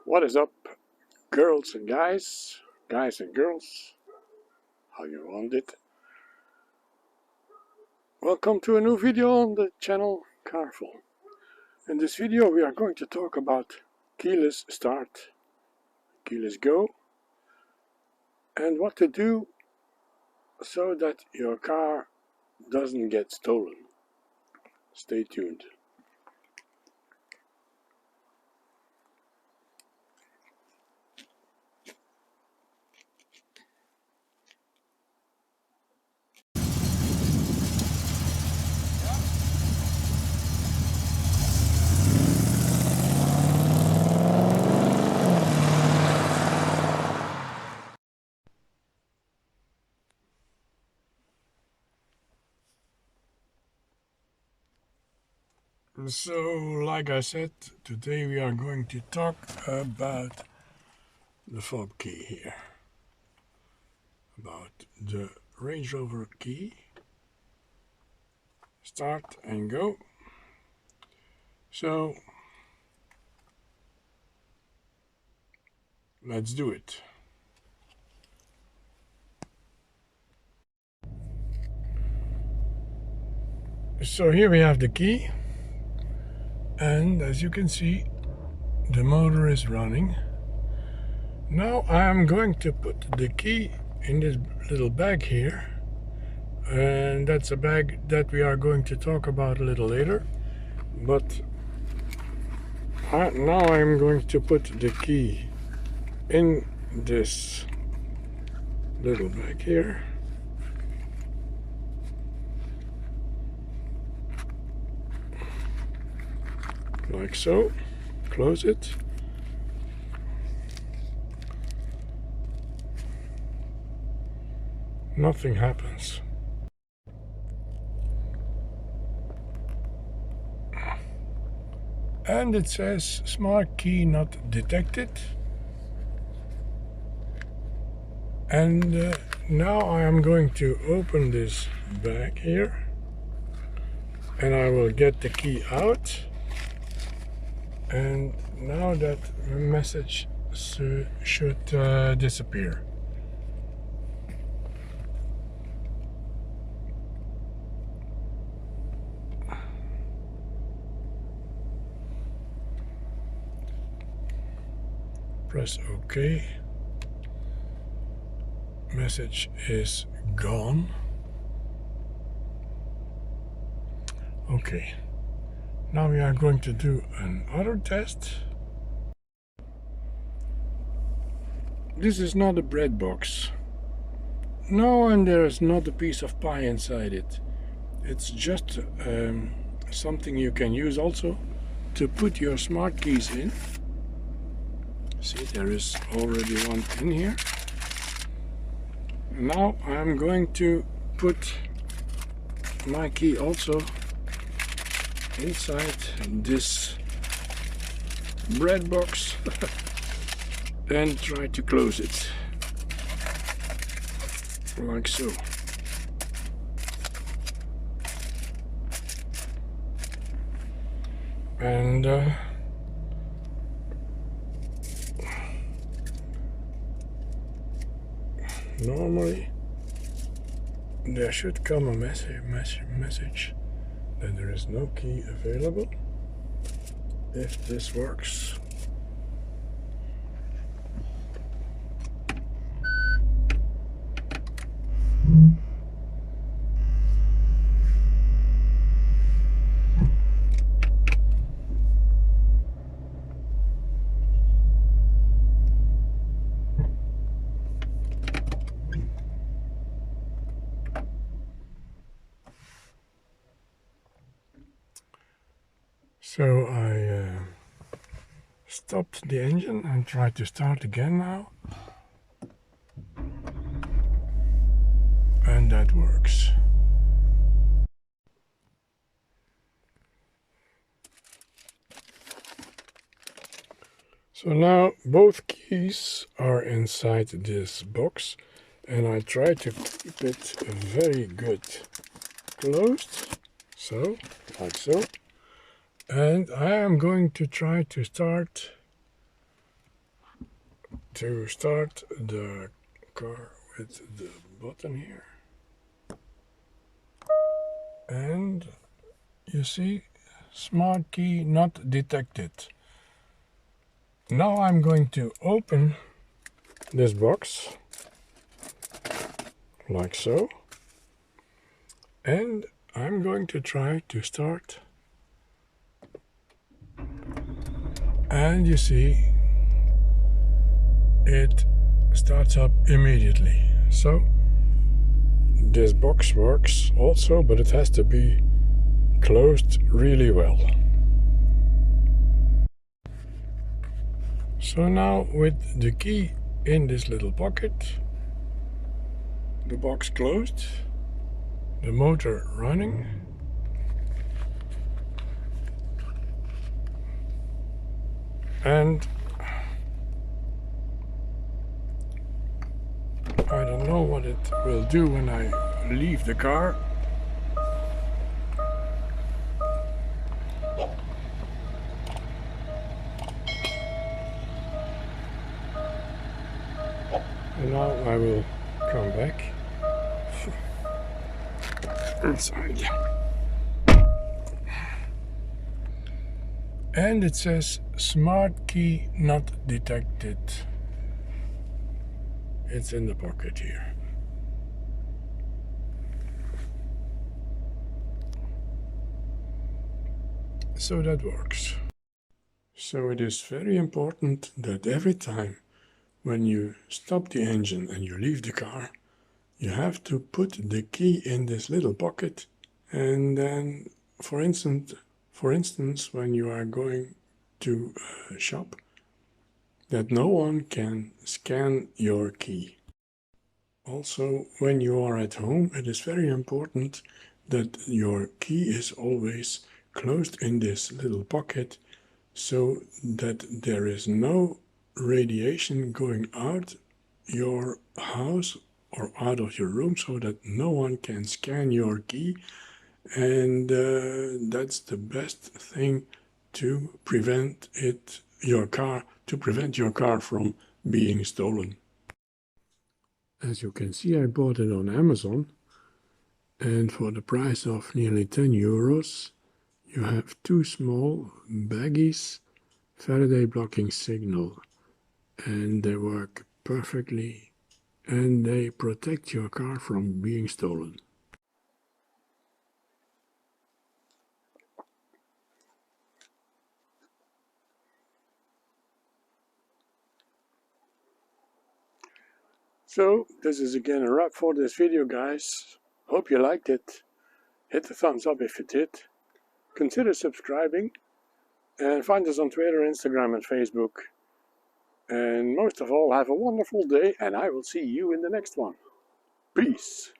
What is up, girls and guys and girls, how you want it. Welcome to a new video on the channel Carful. In this video we are going to talk about keyless start, keyless go, and what to do so that your car doesn't get stolen. Stay tuned. So, like I said, today we are going to talk about the fob key here. About the Range Rover key. Start and go. So, let's do it. So here we have the key. And as you can see, the motor is running. Now I am going to put the key in this little bag here, and that's a bag that we are going to talk about a little later. But now I'm going to put the key in this little bag here. Like so. Close it. Nothing happens. And it says smart key not detected. And now I am going to open this bag here, and I will get the key out. And now that message should disappear. Press OK. Message is gone. Okay. Now we are going to do another test. This is not a bread box. No, and there is not a piece of pie inside it. It's just something you can use also to put your smart keys in. See, there is already one in here. Now I'm going to put my key also inside this bread box and try to close it like so. And normally there should come a message that there is no key available if this works. So I stopped the engine and tried to start again now, and that works. So now both keys are inside this box, and I try to keep it very good closed, so, like so. And I am going to try to start to start the car with the button here. And you see, smart key not detected. Now I'm going to open this box like so, and I'm going to try to start, and you see it starts up immediately. So this box works also, but it has to be closed really well. So now with the key in this little pocket, the box closed, the motor running, and I don't know what it will do when I leave the car. And now I will come back inside. And it says smart key not detected. It's in the pocket here. So that works. So it is very important that every time when you stop the engine and you leave the car, you have to put the key in this little pocket, and then for instance when you are going to shop, that no one can scan your key. Also, when you are at home, it is very important that your key is always closed in this little pocket, so that there is no radiation going out your house or out of your room, so that no one can scan your key. And that's the best thing to prevent your car from being stolen. As you can see, I bought it on Amazon, and for the price of nearly 10 euros, you have two small baggies Faraday blocking signal, and they work perfectly, and they protect your car from being stolen. So this is again a wrap for this video, guys. Hope you liked it. Hit the thumbs up if you did. Consider subscribing, and find us on Twitter, Instagram and Facebook. And most of all, have a wonderful day, and I will see you in the next one. Peace.